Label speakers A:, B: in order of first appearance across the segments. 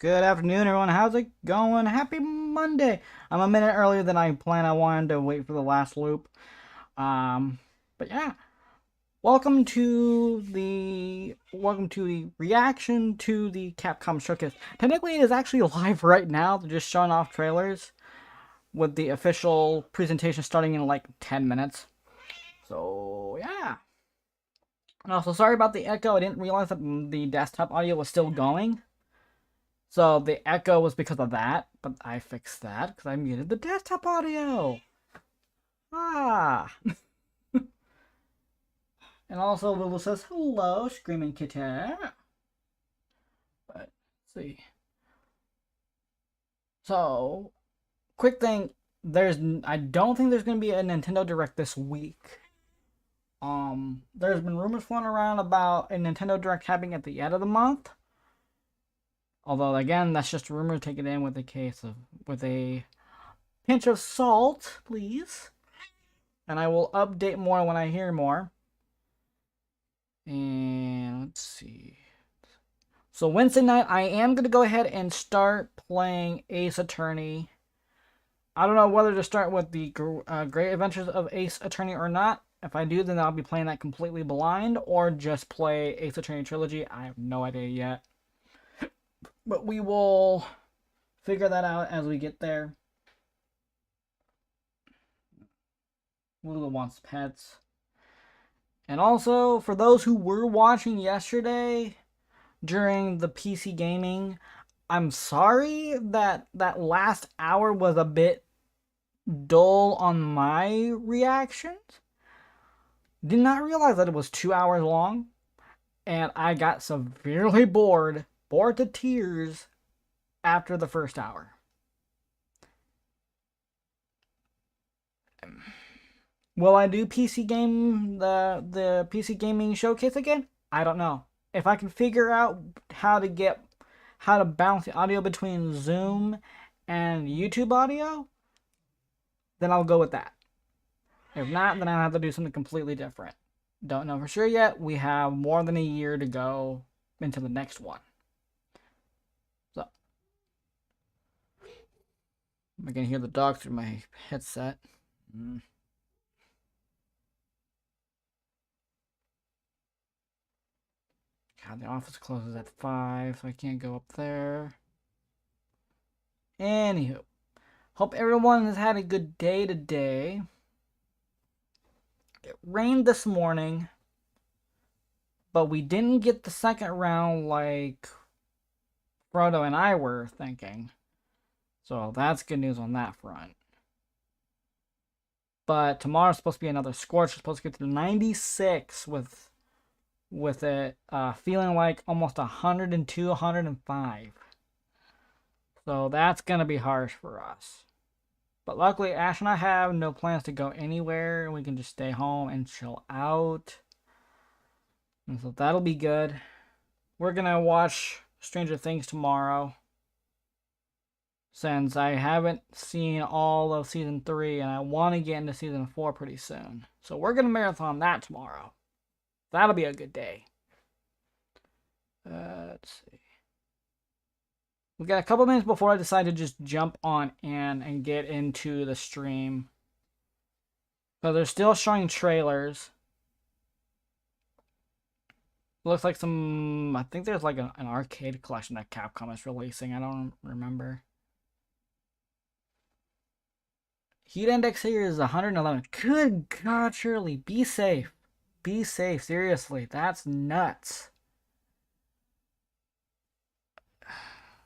A: Good afternoon, everyone. How's it going? Happy Monday. I'm a minute earlier than I planned. I wanted to wait for the last loop. Um, but yeah, welcome to the reaction to the Capcom showcase. Technically, it is actually live right now. They're just showing off trailers with the official presentation starting in like 10 minutes. So yeah. And also, sorry about the echo. I didn't realize that the desktop audio was still going. So the echo was because of that, but I fixed that because I muted the desktop audio. Ah. And also Lulu says, hello, Screaming Kitten. But, let's see. So, quick thing. I don't think there's going to be a Nintendo Direct this week. There's been rumors floating around about a Nintendo Direct happening at the end of the month. Although, again, that's just a rumor. Take it in with a pinch of salt, please. And I will update more when I hear more. And let's see. So Wednesday night, I am going to go ahead and start playing Ace Attorney. I don't know whether to start with the Great Adventures of Ace Attorney or not. If I do, then I'll be playing that completely blind, or just play Ace Attorney Trilogy. I have no idea yet. But we will figure that out as we get there. Lula wants pets. And also, for those who were watching yesterday during the PC gaming, I'm sorry that that last hour was a bit dull on my reactions. Did not realize that it was 2 hours long, and I got severely bored to tears after the first hour. Will I do the PC gaming showcase again? I don't know. If I can figure out how to bounce the audio between Zoom and YouTube audio, then I'll go with that. If not, then I'll have to do something completely different. Don't know for sure yet. We have more than a year to go into the next one. So, I can hear the dog through my headset. God, the office closes at 5, so I can't go up there. Anywho, hope everyone has had a good day today. It rained this morning, but we didn't get the second round like Frodo and I were thinking. So that's good news on that front. But tomorrow's supposed to be another scorch. It's supposed to get to 96 with it feeling like almost 102, 105. So that's going to be harsh for us. But luckily, Ash and I have no plans to go anywhere. We can just stay home and chill out. And so that'll be good. We're going to watch Stranger Things tomorrow, since I haven't seen all of Season 3 and I want to get into Season 4 pretty soon. So we're going to marathon that tomorrow. That'll be a good day. Let's see. We got a couple minutes before I decide to just jump on in and get into the stream. So they're still showing trailers. Looks like I think there's like an arcade collection that Capcom is releasing. I don't remember. Heat index here is 111. Good God, Shirley, be safe. Be safe, seriously. That's nuts.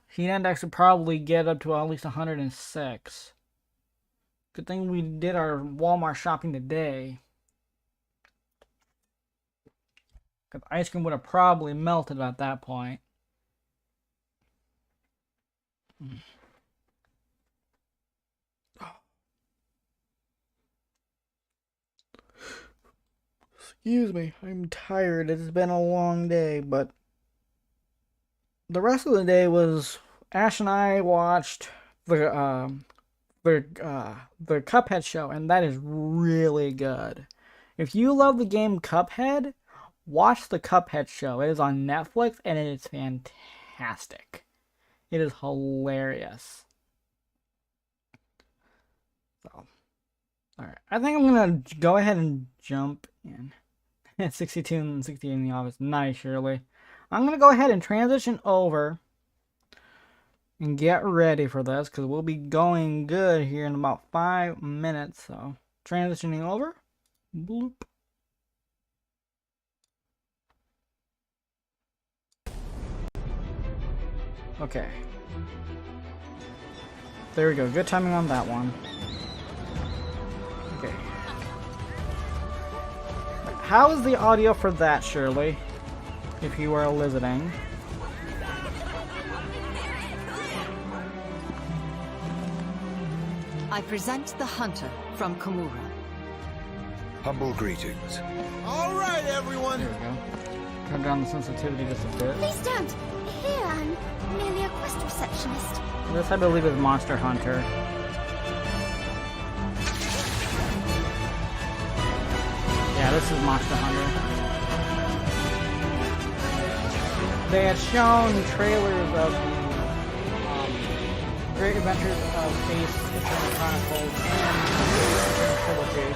A: Heat index would probably get up to at least 106. Good thing we did our Walmart shopping today. Because ice cream would have probably melted at that point. Excuse me, I'm tired. It's been a long day, but the rest of the day was Ash and I watched the Cuphead show, and that is really good. If you love the game Cuphead, watch the Cuphead show. It is on Netflix, and it is fantastic. It is hilarious. So, alright. I think I'm gonna go ahead and jump in. 62 and 68 in the office. Nice, Shirley. I'm gonna go ahead and transition over and get ready for this because we'll be going good here in about 5 minutes. So, transitioning over. Bloop. Okay. There we go. Good timing on that one. Okay. How is the audio for that, Shirley? If you are listening.
B: I present the hunter from Komura.
C: Humble greetings.
D: All right, everyone.
A: There we go. Turn down the sensitivity just a bit.
E: Please don't. Here, I'm merely a quest receptionist.
A: This, I believe, is Monster Hunter. Yeah, this is Monster Hunter. They had shown trailers of the Great Adventures of Ace Attorney Chronicles and Trilogy.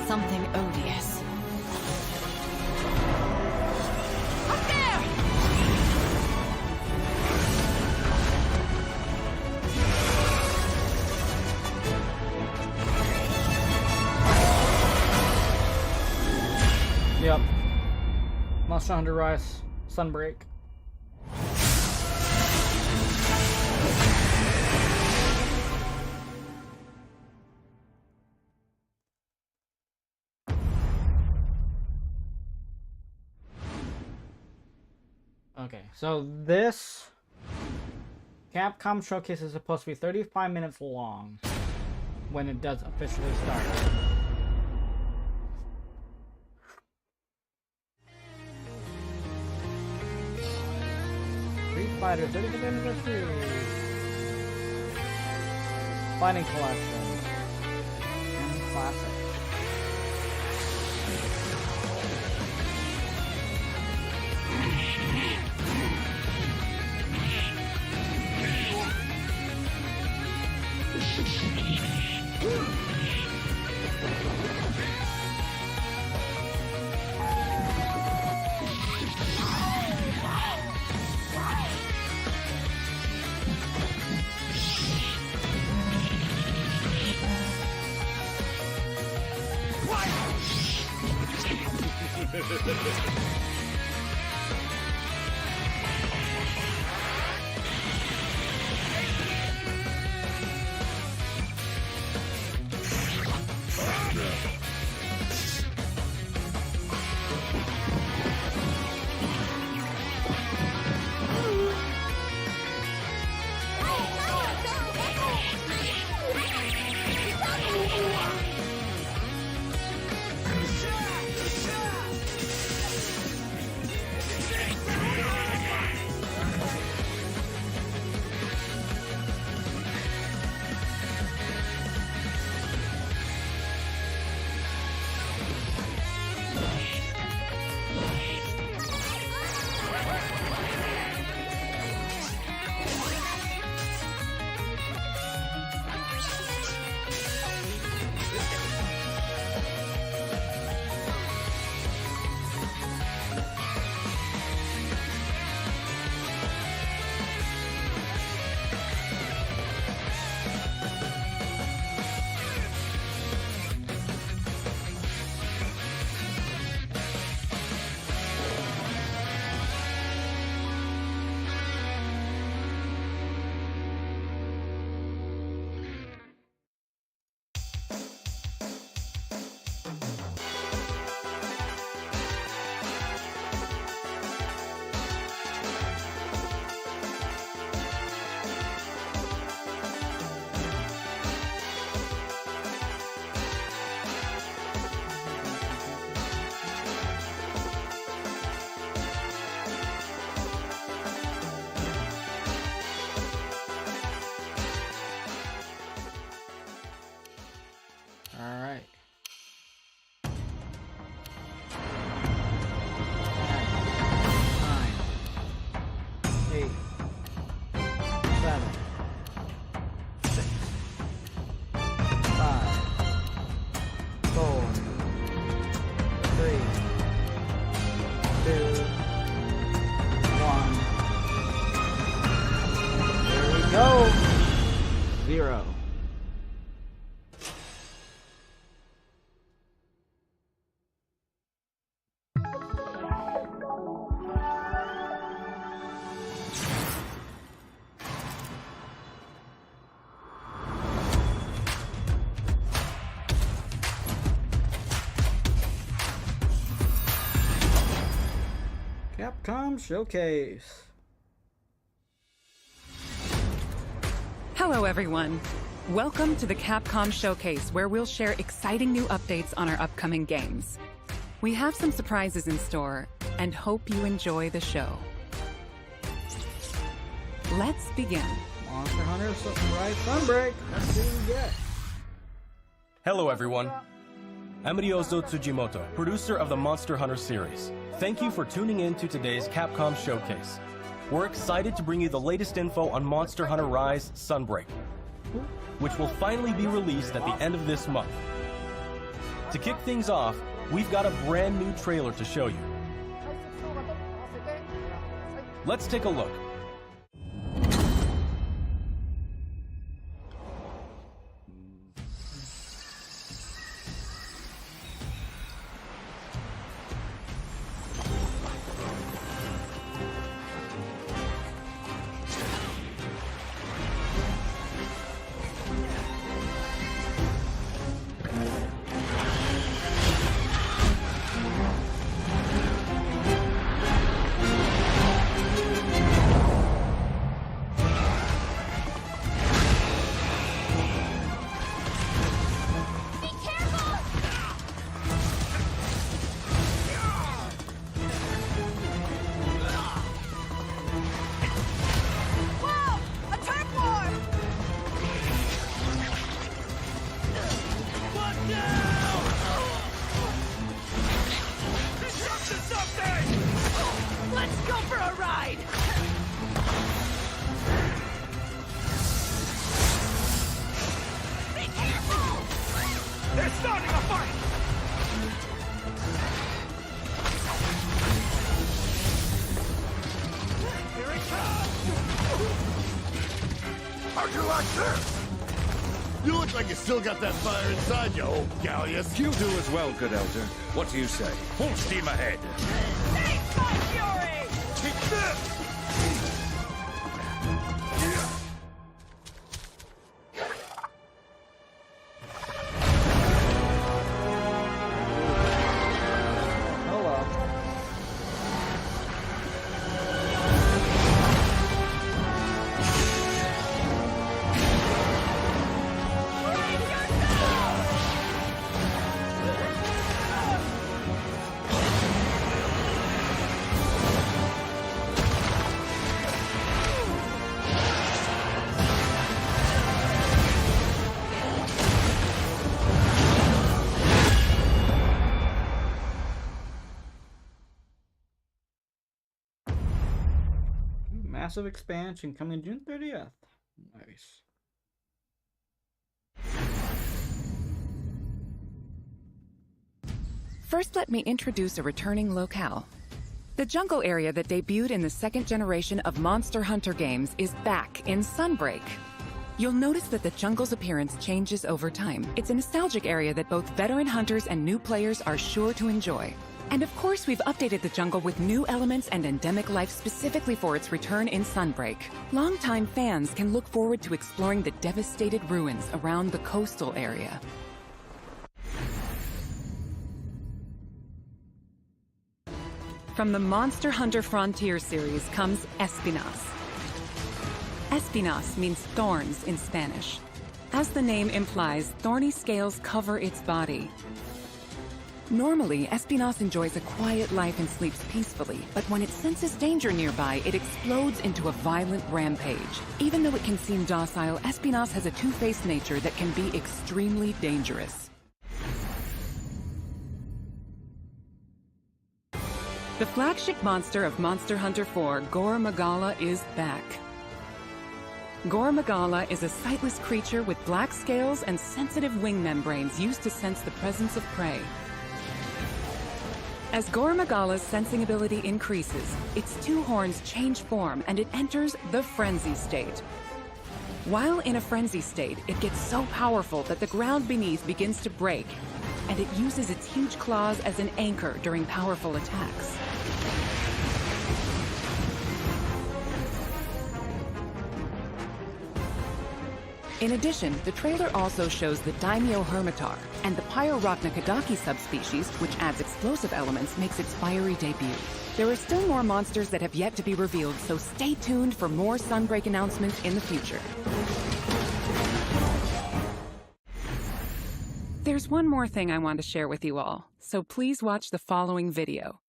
B: Something odious. Up there!
A: Yep. Monster Hunter Rise. Sunbreak. Okay, so this Capcom showcase is supposed to be 35 minutes long when it does officially start. Street Fighter 35th anniversary. Fighting Collection. And Classic. go. 0. Capcom Showcase.
F: Hello, everyone. Welcome to the Capcom Showcase, where we'll share exciting new updates on our upcoming games. We have some surprises in store, and hope you enjoy the show. Let's begin.
A: Monster Hunter Rise Sunbreak. Let's see what we get.
G: Hello everyone. I'm Ryozo Tsujimoto, producer of the Monster Hunter series. Thank you for tuning in to today's Capcom Showcase. We're excited to bring you the latest info on Monster Hunter Rise Sunbreak, which will finally be released at the end of this month. To kick things off, we've got a brand new trailer to show you. Let's take a look.
D: How'd you like this? You look like you still got that fire inside you, old galleus.
C: You do as well, good elder. What do you say? Full steam ahead.
B: Take my fury!
D: Take this!
A: Hello. Massive expansion coming June 30th. Nice.
F: First, let me introduce a returning locale. The jungle area that debuted in the second generation of Monster Hunter games is back in Sunbreak. You'll notice that the jungle's appearance changes over time. It's a nostalgic area that both veteran hunters and new players are sure to enjoy. And of course, we've updated the jungle with new elements and endemic life specifically for its return in Sunbreak. Longtime fans can look forward to exploring the devastated ruins around the coastal area. From the Monster Hunter Frontier series comes Espinas. Espinas means thorns in Spanish. As the name implies, thorny scales cover its body. Normally, Espinas enjoys a quiet life and sleeps peacefully, but when it senses danger nearby, it explodes into a violent rampage. Even though it can seem docile, Espinas has a two-faced nature that can be extremely dangerous. The flagship monster of Monster Hunter 4, Gore Magala, is back. Gore Magala is a sightless creature with black scales and sensitive wing membranes used to sense the presence of prey. As Gore Magala's sensing ability increases, its two horns change form and it enters the frenzy state. While in a frenzy state, it gets so powerful that the ground beneath begins to break, and it uses its huge claws as an anchor during powerful attacks. In addition, the trailer also shows the Daimyo Hermitar, and the Pyrorachna subspecies, which adds explosive elements, makes its fiery debut. There are still more monsters that have yet to be revealed, so stay tuned for more Sunbreak announcements in the future. There's one more thing I want to share with you all, so please watch the following video.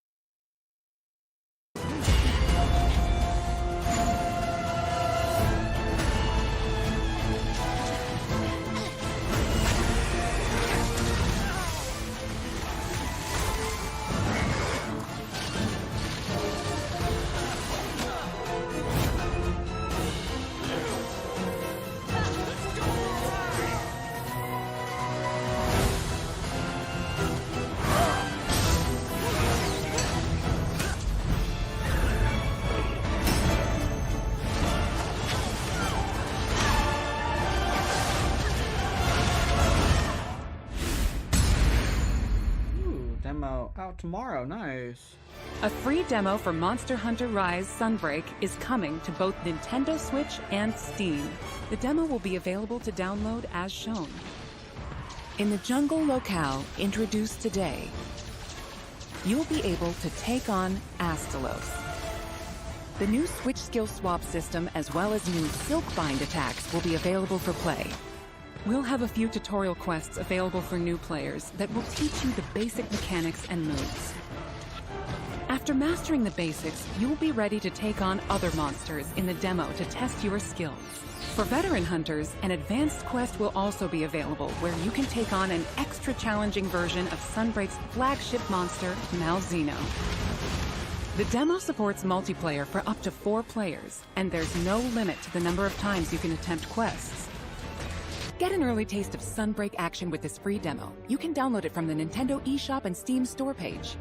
A: Demo out tomorrow. Nice.
F: A free demo for Monster Hunter Rise Sunbreak is coming to both Nintendo Switch and Steam. The demo will be available to download as shown. In the jungle locale introduced today, you'll be able to take on Astalos. The new Switch skill swap system as well as new Silkbind attacks will be available for play. We'll have a few tutorial quests available for new players that will teach you the basic mechanics and moves. After mastering the basics, you'll be ready to take on other monsters in the demo to test your skills. For veteran hunters, an advanced quest will also be available where you can take on an extra challenging version of Sunbreak's flagship monster, Malzeno. The demo supports multiplayer for up to 4 players, and there's no limit to the number of times you can attempt quests. Get an early taste of Sunbreak action with this free demo. You can download it from the Nintendo eShop and Steam store page.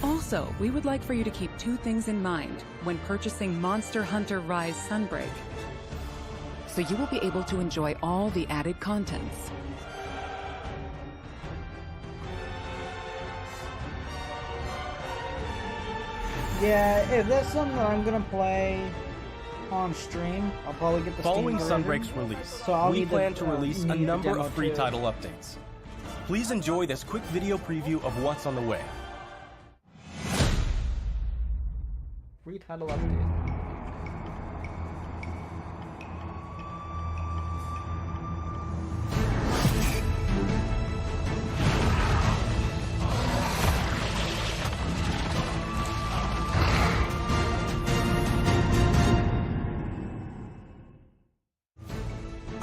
F: Also, we would like for you to keep 2 things in mind when purchasing Monster Hunter Rise Sunbreak, so you will be able to enjoy all the added contents.
A: Yeah, if that's something that I'm gonna play on stream, I'll probably get the
G: Following
A: Steam version.
G: Sunbreak's release,
A: So I'll
G: we
A: need
G: plan
A: to,
G: to release a
A: need the
G: number
A: demo
G: of free
A: too.
G: title updates. Please enjoy this quick video preview of what's on the way.
A: Free title update.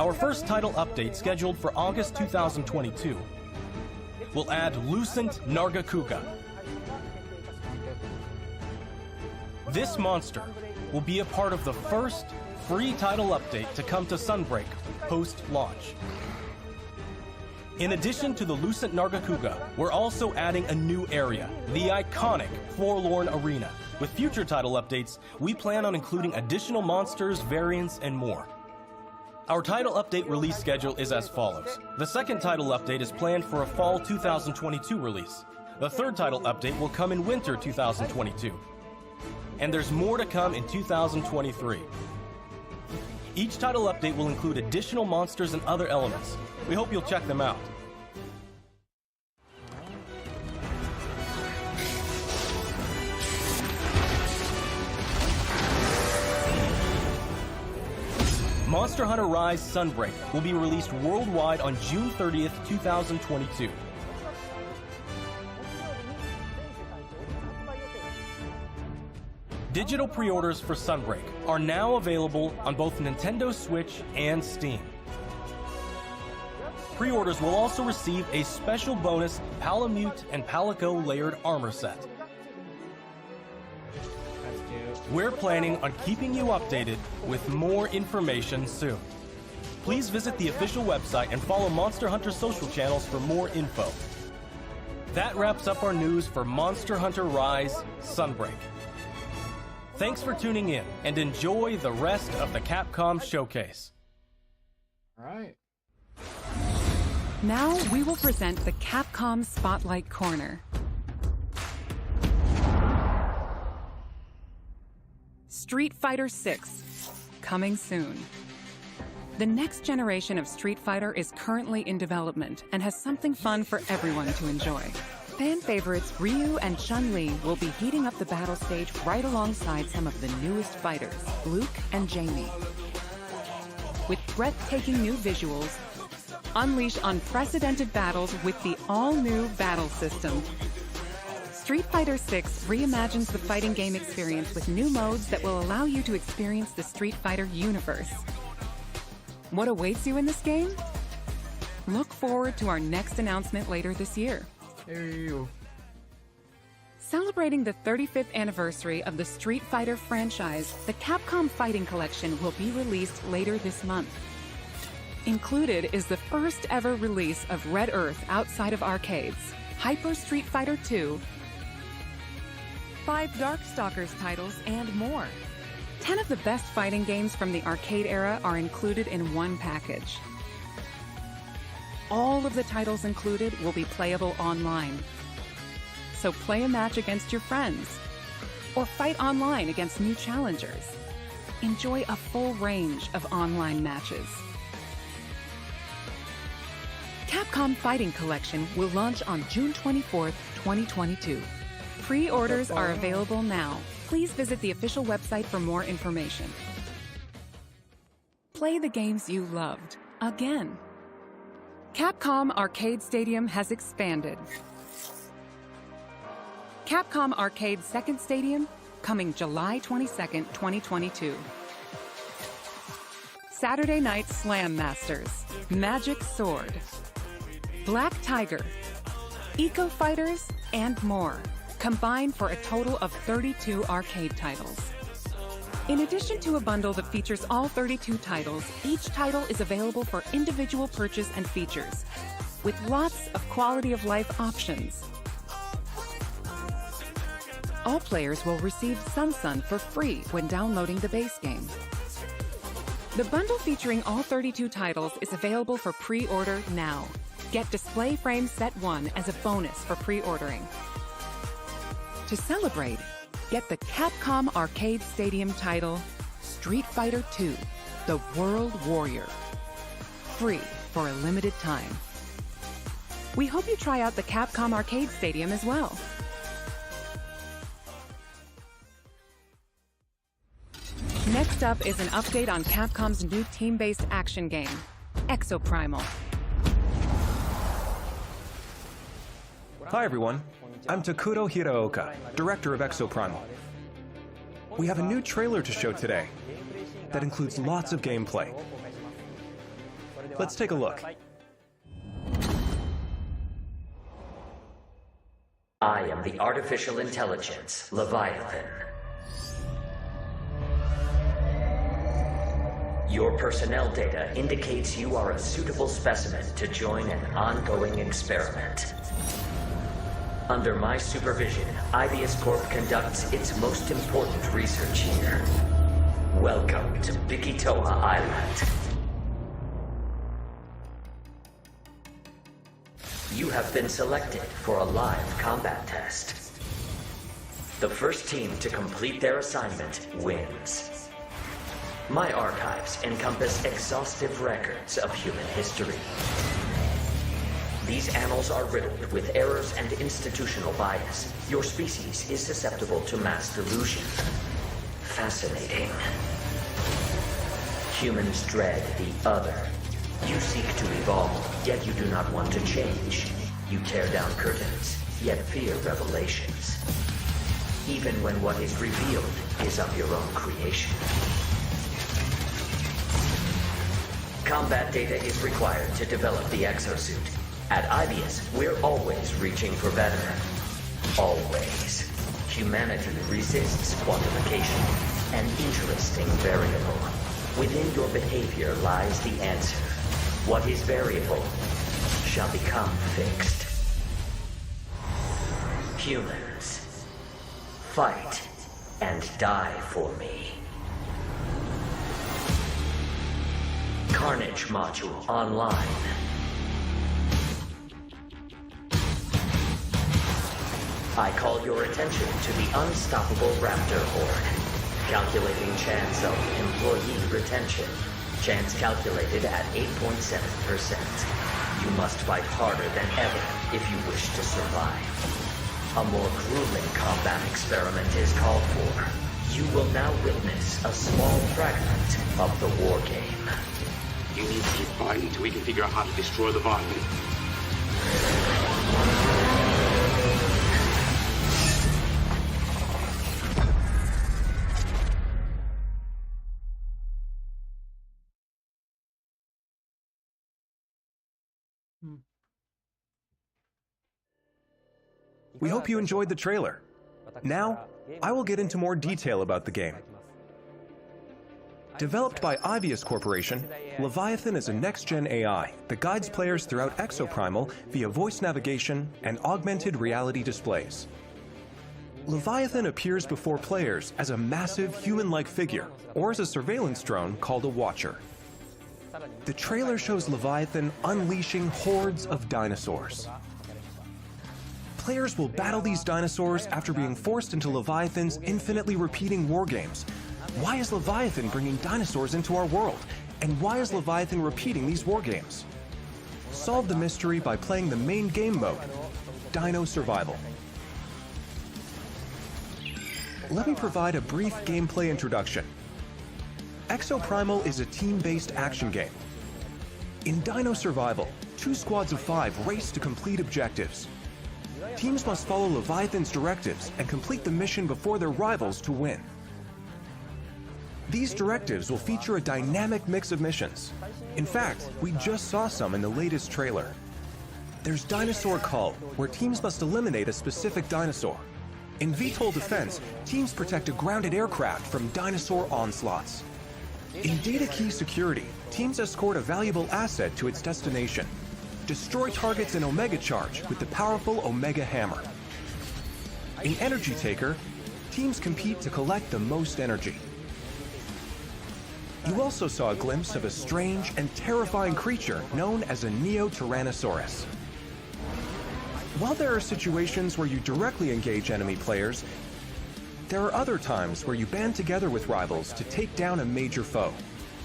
G: Our first title update, scheduled for August 2022, will add Lucent Nargacuga. This monster will be a part of the first free title update to come to Sunbreak post-launch. In addition to the Lucent Nargacuga, we're also adding a new area, the iconic Forlorn Arena. With future title updates, we plan on including additional monsters, variants, and more. Our title update release schedule is as follows. The second title update is planned for a fall 2022 release. The third title update will come in winter 2022. And there's more to come in 2023. Each title update will include additional monsters and other elements. We hope you'll check them out. Monster Hunter Rise Sunbreak will be released worldwide on June 30th, 2022. Digital pre-orders for Sunbreak are now available on both Nintendo Switch and Steam. Pre-orders will also receive a special bonus Palamute and Palico layered armor set. We're planning on keeping you updated with more information soon. Please visit the official website and follow Monster Hunter social channels for more info. That wraps up our news for Monster Hunter Rise Sunbreak. Thanks for tuning in, and enjoy the rest of the Capcom Showcase.
A: Alright.
F: Now we will present the Capcom Spotlight Corner. Street Fighter 6, coming soon. The next generation of Street Fighter is currently in development and has something fun for everyone to enjoy. Fan favorites Ryu and Chun-Li will be heating up the battle stage right alongside some of the newest fighters, Luke and Jamie. With breathtaking new visuals, unleash unprecedented battles with the all-new battle system. Street Fighter 6 reimagines the fighting game experience with new modes that will allow you to experience the Street Fighter universe. What awaits you in this game? Look forward to our next announcement later this year.
A: Ew.
F: Celebrating the 35th anniversary of the Street Fighter franchise, the Capcom Fighting Collection will be released later this month. Included is the first ever release of Red Earth outside of arcades, Hyper Street Fighter 2, 5 Darkstalkers titles, and more. 10 of the best fighting games from the arcade era are included in one package. All of the titles included will be playable online. So play a match against your friends, or fight online against new challengers. Enjoy a full range of online matches. Capcom Fighting Collection will launch on June 24th, 2022. Pre-orders are available now. Please visit the official website for more information. Play the games you loved again. Capcom Arcade Stadium has expanded. Capcom Arcade Second Stadium, coming July 22nd, 2022. Saturday Night Slam Masters, Magic Sword, Black Tiger, Eco Fighters, and more, combined for a total of 32 arcade titles. In addition to a bundle that features all 32 titles, each title is available for individual purchase and features, with lots of quality of life options. All players will receive Sun for free when downloading the base game. The bundle featuring all 32 titles is available for pre-order now. Get Display Frame Set 1 as a bonus for pre-ordering. To celebrate, get the Capcom Arcade Stadium title, Street Fighter 2, The World Warrior. Free for a limited time. We hope you try out the Capcom Arcade Stadium as well. Next up is an update on Capcom's new team-based action game, Exoprimal.
H: Hi everyone, I'm Takuro Hiraoka, director of Exoprimal. We have a new trailer to show today that includes lots of gameplay. Let's take a look.
I: I am the artificial intelligence, Leviathan. Your personnel data indicates you are a suitable specimen to join an ongoing experiment. Under my supervision, Ibius Corp conducts its most important research here. Welcome to Bikitoa Island. You have been selected for a live combat test. The first team to complete their assignment wins. My archives encompass exhaustive records of human history. These annals are riddled with errors and institutional bias. Your species is susceptible to mass delusion. Fascinating. Humans dread the other. You seek to evolve, yet you do not want to change. You tear down curtains, yet fear revelations. Even when what is revealed is of your own creation. Combat data is required to develop the exosuit. At Ibius, we're always reaching for better. Always. Humanity resists quantification, an interesting variable. Within your behavior lies the answer. What is variable shall become fixed. Humans, fight and die for me. Carnage module online. I call your attention to the unstoppable Raptor Horde. Calculating chance of employee retention. Chance calculated at 8.7%. You must fight harder than ever if you wish to survive. A more grueling combat experiment is called for. You will now witness a small fragment of the war game.
J: You need to keep fighting until we can figure out how to destroy the Leviathan.
H: We hope you enjoyed the trailer. Now, I will get into more detail about the game. Developed by Ibius Corporation, Leviathan is a next-gen AI that guides players throughout Exoprimal via voice navigation and augmented reality displays. Leviathan appears before players as a massive human-like figure, or as a surveillance drone called a Watcher. The trailer shows Leviathan unleashing hordes of dinosaurs. Players will battle these dinosaurs after being forced into Leviathan's infinitely repeating wargames. Why is Leviathan bringing dinosaurs into our world? And why is Leviathan repeating these wargames? Solve the mystery by playing the main game mode, Dino Survival. Let me provide a brief gameplay introduction. Exoprimal is a team-based action game. In Dino Survival, 2 squads of 5 race to complete objectives. Teams must follow Leviathan's directives and complete the mission before their rivals to win. These directives will feature a dynamic mix of missions. In fact, we just saw some in the latest trailer. There's Dinosaur Cull, where teams must eliminate a specific dinosaur. In VTOL Defense, teams protect a grounded aircraft from dinosaur onslaughts. In Data Key Security, teams escort a valuable asset to its destination. Destroy targets in Omega Charge with the powerful Omega Hammer. In Energy Taker, teams compete to collect the most energy. You also saw a glimpse of a strange and terrifying creature known as a Neo-Tyrannosaurus. While there are situations where you directly engage enemy players, there are other times where you band together with rivals to take down a major foe.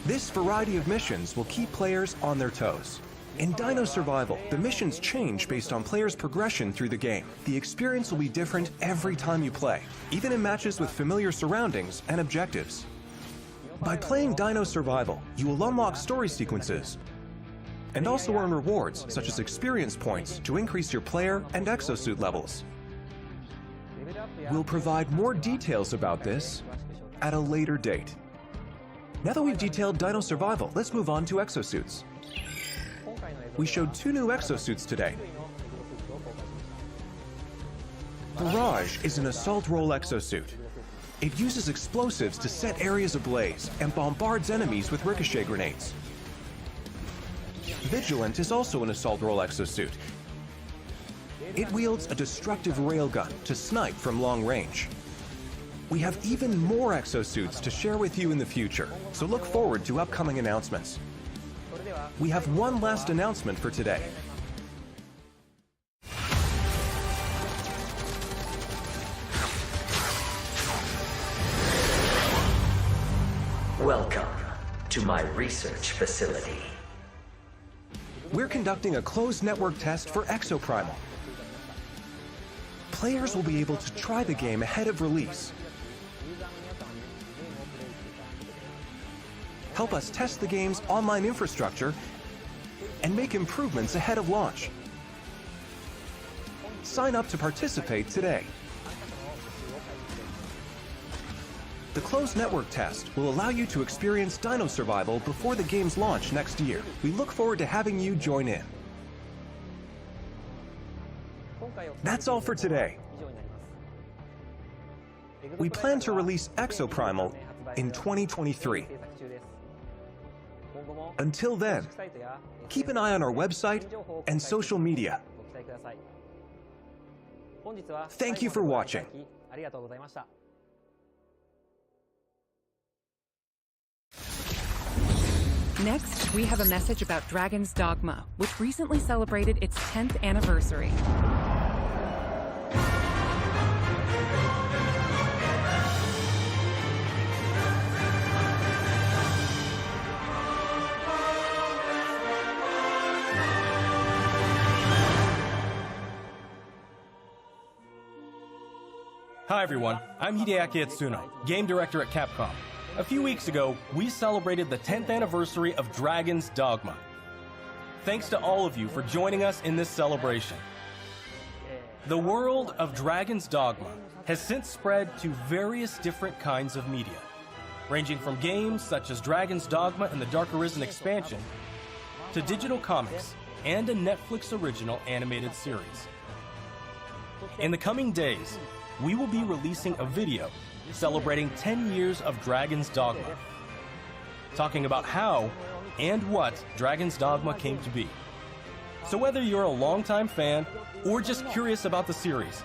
H: This variety of missions will keep players on their toes. In Dino Survival, the missions change based on players' progression through the game. The experience will be different every time you play, even in matches with familiar surroundings and objectives. By playing Dino Survival, you will unlock story sequences and also earn rewards such as experience points to increase your player and exosuit levels. We'll provide more details about this at a later date. Now that we've detailed Dino Survival, let's move on to exosuits. We showed 2 new exosuits today. Barrage is an assault role exosuit. It uses explosives to set areas ablaze and bombards enemies with ricochet grenades. Vigilant is also an assault role exosuit. It wields a destructive railgun to snipe from long range. We have even more exosuits to share with you in the future, so look forward to upcoming announcements. We have one last announcement for today.
I: Welcome to my research facility.
H: We're conducting a closed network test for Exoprimal. Players will be able to try the game ahead of release. Help us test the game's online infrastructure and make improvements ahead of launch. Sign up to participate today. The closed network test will allow you to experience Dino Survival before the game's launch next year. We look forward to having you join in. That's all for today. We plan to release Exoprimal in 2023. Until then, keep an eye on our website and social media. Thank you for watching.
F: Next, we have a message about Dragon's Dogma, which recently celebrated its 10th anniversary.
G: Hi everyone, I'm Hideaki Itsuno, game director at Capcom. A few weeks ago, we celebrated the 10th anniversary of Dragon's Dogma. Thanks to all of you for joining us in this celebration. The world of Dragon's Dogma has since spread to various different kinds of media, ranging from games such as Dragon's Dogma and the Dark Arisen expansion, to digital comics and a Netflix original animated series. In the coming days, we will be releasing a video celebrating 10 years of Dragon's Dogma, talking about how and what Dragon's Dogma came to be. So whether you're a longtime fan or just curious about the series,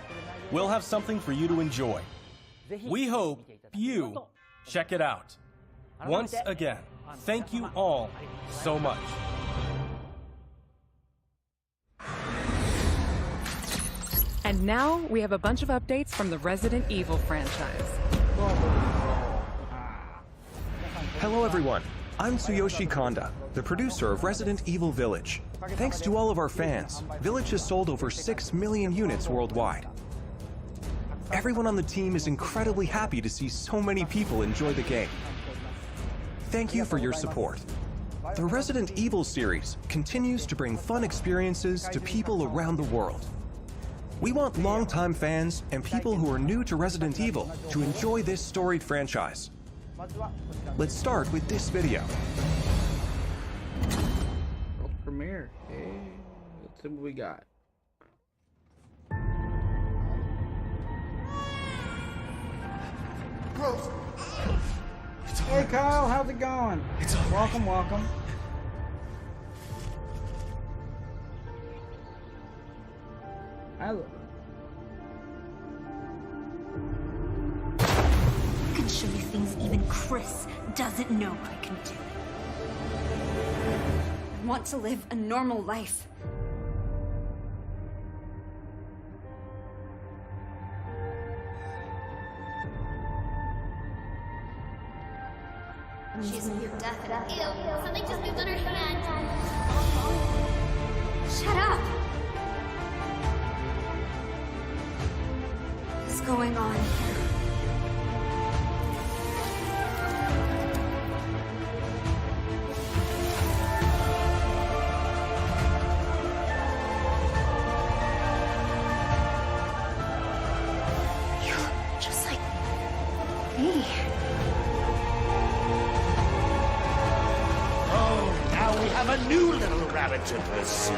G: we'll have something for you to enjoy. We hope you check it out. Once again, thank you all so much.
F: And now, we have a bunch of updates from the Resident Evil franchise.
H: Hello everyone, I'm Tsuyoshi Kanda, the producer of Resident Evil Village. Thanks to all of our fans, Village has sold over 6 million units worldwide. Everyone on the team is incredibly happy to see so many people enjoy the game. Thank you for your support. The Resident Evil series continues to bring fun experiences to people around the world. We want longtime fans and people who are new to Resident Evil to enjoy this storied franchise. Let's start with this video.
A: World premiere. Okay, let's see what we got. Hey Kyle, how's it going? Welcome, welcome.
E: I can show you things even Chris doesn't know I can do. I want to live a normal life.
K: She's near death and ew, something just moved on her hand.
E: Shut up! What's going on here? You look just like me.
D: Oh, now we have a new little rabbit to pursue.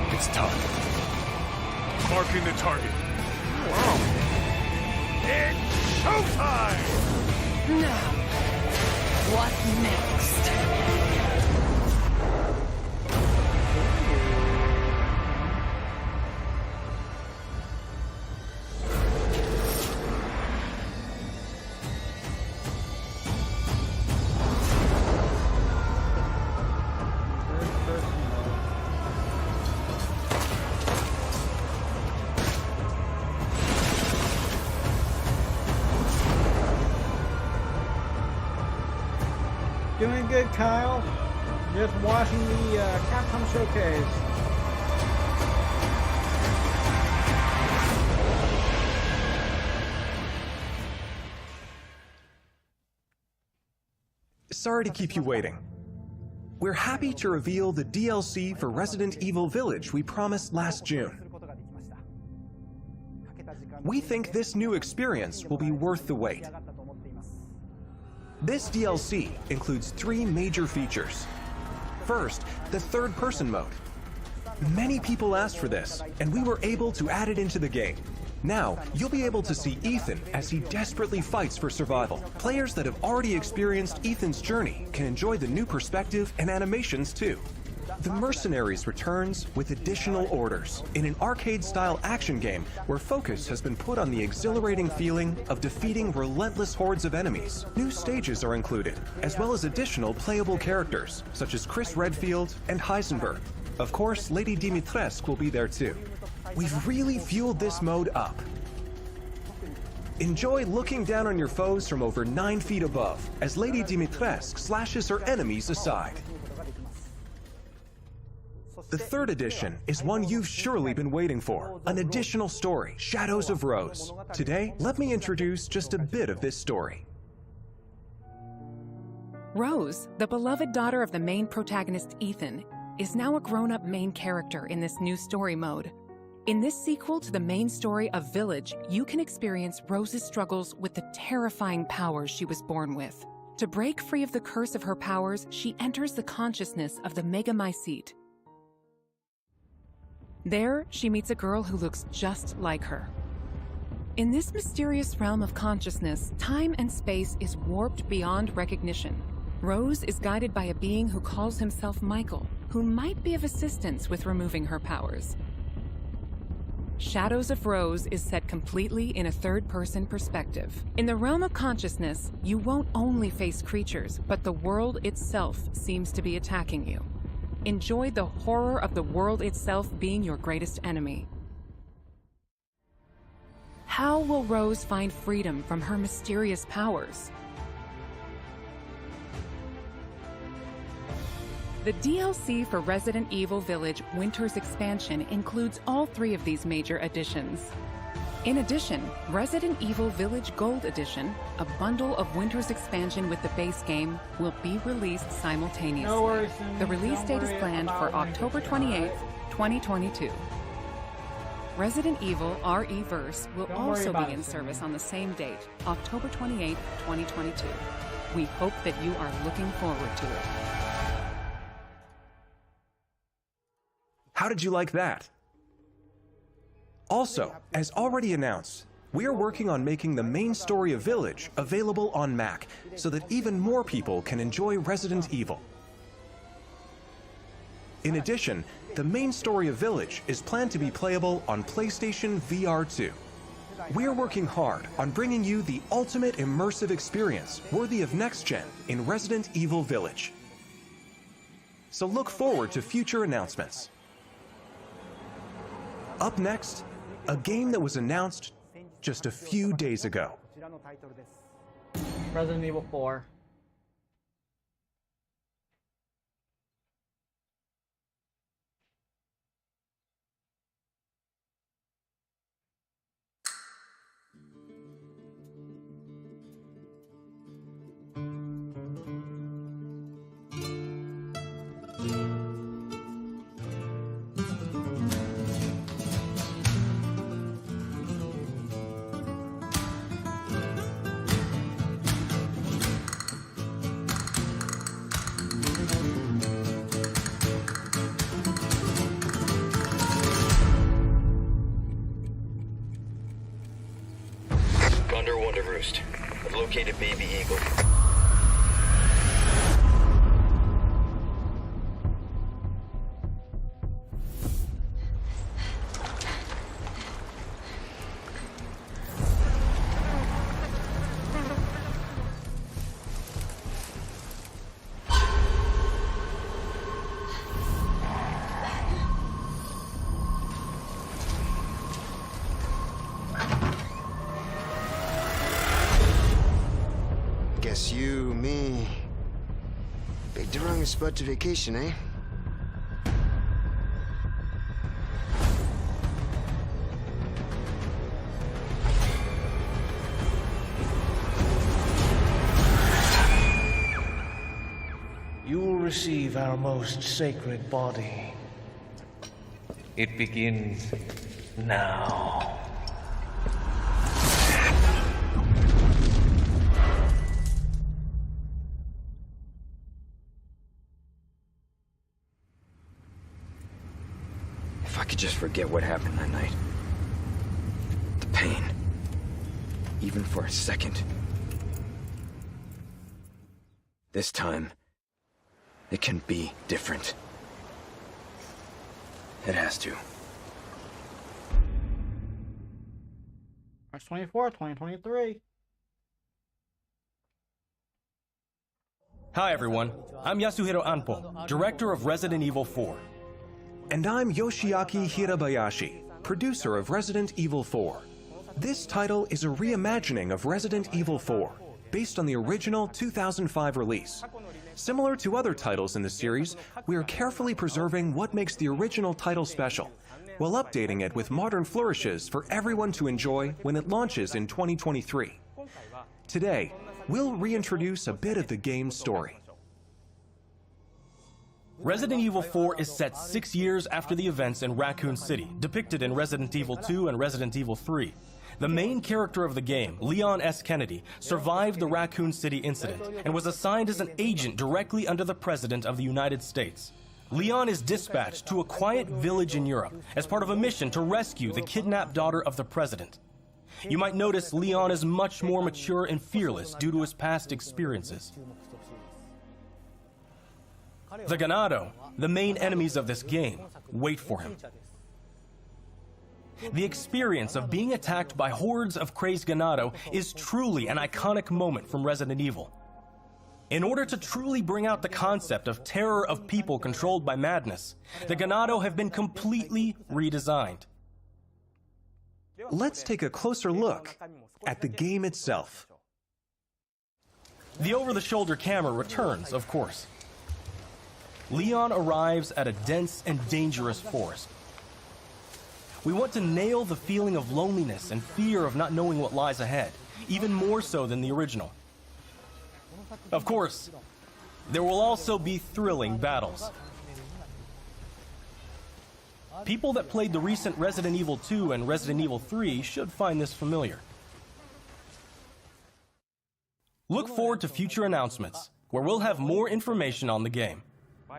C: It's time. Marking the target.
D: It's showtime!
F: Now, what next?
A: Doing good, Kyle. Just watching the Capcom showcase.
H: Sorry to keep you waiting. We're happy to reveal the DLC for Resident Evil Village we promised last June. We think this new experience will be worth the wait. This DLC includes 3 major features. First, the third-person mode. Many people asked for this, and we were able to add it into the game. Now, you'll be able to see Ethan as he desperately fights for survival. Players that have already experienced Ethan's journey can enjoy the new perspective and animations too. The Mercenaries returns with additional orders in an arcade-style action game where focus has been put on the exhilarating feeling of defeating relentless hordes of enemies. New stages are included, as well as additional playable characters, such as Chris Redfield and Heisenberg. Of course, Lady Dimitrescu will be there too. We've really fueled this mode up. Enjoy looking down on your foes from over 9 feet above as Lady Dimitrescu slashes her enemies aside. The third edition is one you've surely been waiting for, an additional story, Shadows of Rose. Today, let me introduce just a bit of this story.
F: Rose, the beloved daughter of the main protagonist Ethan, is now a grown-up main character in this new story mode. In this sequel to the main story of Village, you can experience Rose's struggles with the terrifying powers she was born with. To break free of the curse of her powers, she enters the consciousness of the Megamycete. There, she meets a girl who looks just like her. In this mysterious realm of consciousness, time and space is warped beyond recognition. Rose is guided by a being who calls himself Michael, who might be of assistance with removing her powers. Shadows of Rose is set completely in a third-person perspective. In the realm of consciousness, you won't only face creatures, but the world itself seems to be attacking you. Enjoy the horror of the world itself being your greatest enemy. How will Rose find freedom from her mysterious powers? The DLC for Resident Evil Village Winter's Expansion includes all 3 of these major additions. In addition, Resident Evil Village Gold Edition, a bundle of Winter's Expansion with the base game, will be released simultaneously.
A: No worries,
F: the release date is planned for October 28th, 2022. Resident Evil RE-Verse will also be in service on the same date, October 28th, 2022. We hope that you are looking forward to it.
H: How did you like that? Also, as already announced, we are working on making the main story of Village available on Mac so that even more people can enjoy Resident Evil. In addition, the main story of Village is planned to be playable on PlayStation VR 2. We are working hard on bringing you the ultimate immersive experience worthy of next gen in Resident Evil Village. So look forward to future announcements. Up next, a game that was announced just a few days ago.
A: Resident Evil 4.
L: I've located Baby Eagle.
M: Guess you, me, picked the wrong spot to vacation, eh?
N: You will receive our most sacred body. It begins now.
O: If I could just forget what happened that night. The
H: pain. Even for a second. This time, it can be different. It has to.
A: March 24th, 2023.
G: Hi everyone, I'm Yasuhiro Anpo, director of Resident Evil 4.
H: And I'm Yoshiaki Hirabayashi, producer of Resident Evil 4. This title is a reimagining of Resident Evil 4, based on the original 2005 release. Similar to other titles in the series, we are carefully preserving what makes the original title special, while updating it with modern flourishes for everyone to enjoy when it launches in 2023. Today, we'll reintroduce a bit of the game's story.
G: Resident Evil 4 is set 6 years after the events in Raccoon City, depicted in Resident Evil 2 and Resident Evil 3. The main character of the game, Leon S. Kennedy, survived the Raccoon City incident and was assigned as an agent directly under the President of the United States. Leon is dispatched to a quiet village in Europe as part of a mission to rescue the kidnapped daughter of the President. You might notice Leon is much more mature and fearless due to his past experiences. The Ganado, the main enemies of this game, wait for him. The experience of being attacked by hordes of crazed Ganado is truly an iconic moment from Resident Evil. In order to truly bring out the concept of terror of people controlled by madness, the Ganado have been completely redesigned.
H: Let's take a closer look at the game itself.
G: The over-the-shoulder camera returns, of course. Leon arrives at a dense and dangerous forest. We want to nail the feeling of loneliness and fear of not knowing what lies ahead, even more so than the original. Of course, there will also be thrilling battles. People that played the recent Resident Evil 2 and Resident Evil 3 should find this familiar. Look forward to future announcements, where we'll have more information on the game.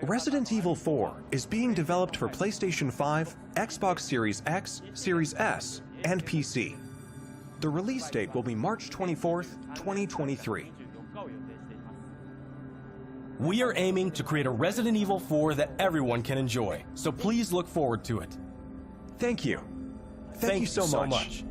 H: Resident Evil 4 is being developed for PlayStation 5, Xbox Series X, Series S, and PC. The release date will be March 24th, 2023.
G: We are aiming to create a Resident Evil 4 that everyone can enjoy, so please look forward to it.
H: Thank you. Thank you so much.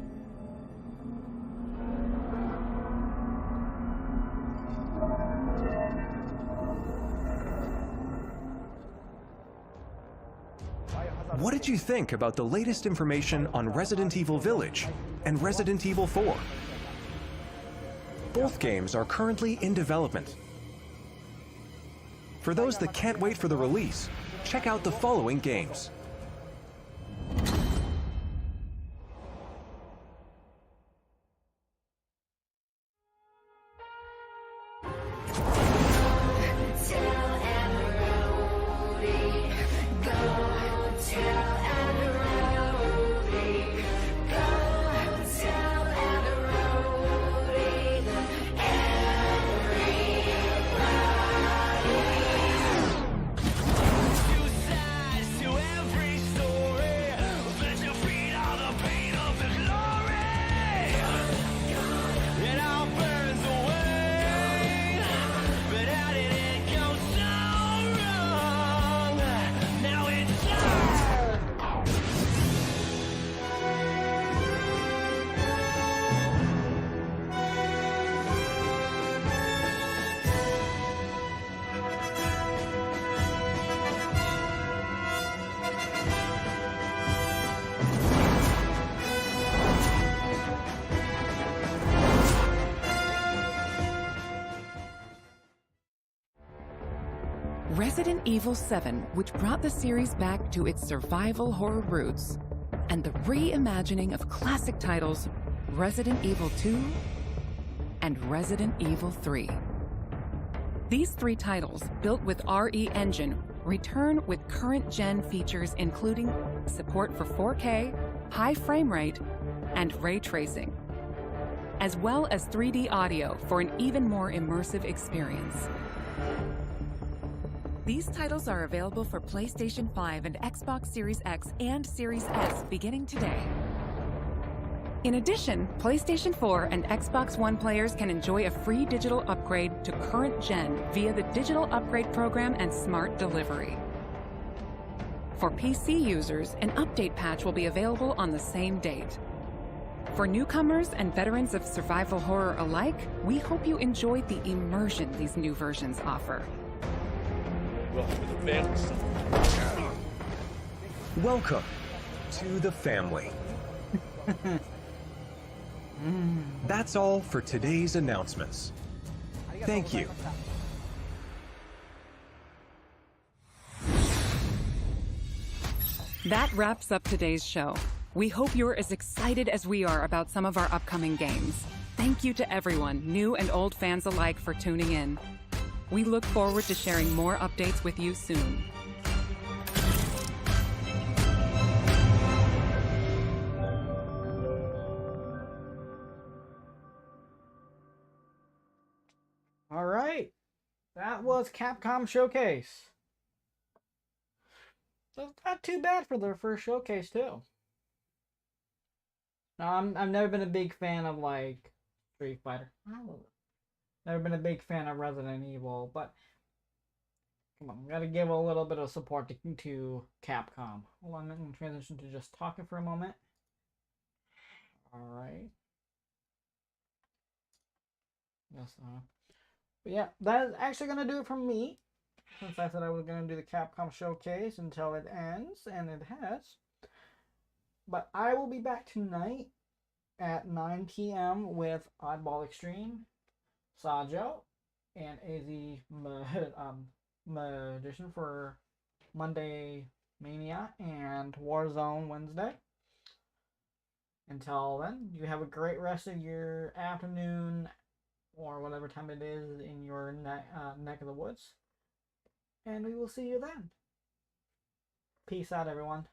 H: What did you think about the latest information on Resident Evil Village and Resident Evil 4? Both games are currently in development. For those that can't wait for the release, check out the following games.
F: Resident Evil 7, which brought the series back to its survival horror roots, and the reimagining of classic titles Resident Evil 2 and Resident Evil 3. These three titles, built with RE Engine, return with current-gen features including support for 4K, high frame rate, and ray tracing, as well as 3D audio for an even more immersive experience. These titles are available for PlayStation 5 and Xbox Series X and Series S beginning today. In addition, PlayStation 4 and Xbox One players can enjoy a free digital upgrade to current gen via the Digital Upgrade Program and Smart Delivery. For PC users, an update patch will be available on the same date. For newcomers and veterans of survival horror alike, we hope you enjoyed the immersion these new versions offer.
H: Welcome to the family. That's all for today's announcements. Thank you.
F: That wraps up today's show. We hope you're as excited as we are about some of our upcoming games. Thank you to everyone, new and old fans alike, for tuning in. We look forward to sharing more updates with you soon.
A: All right, that was Capcom Showcase. So not too bad for their first showcase too. Now, I've never been a big fan of like Street Fighter. Never been a big fan of Resident Evil, but come on, gotta give a little bit of support to Capcom. Hold on, I'm gonna transition to just talking for a moment. All right. Yes. But yeah, that is actually gonna do it from me. Since I said I was gonna do the Capcom Showcase until it ends, and it has. But I will be back tonight at 9 p.m. with Oddball Extreme, Sajo, and AZ Magician for Monday Mania and Warzone Wednesday. Until then, you have a great rest of your afternoon or whatever time it is in your neck of the woods. And we will see you then. Peace out, everyone.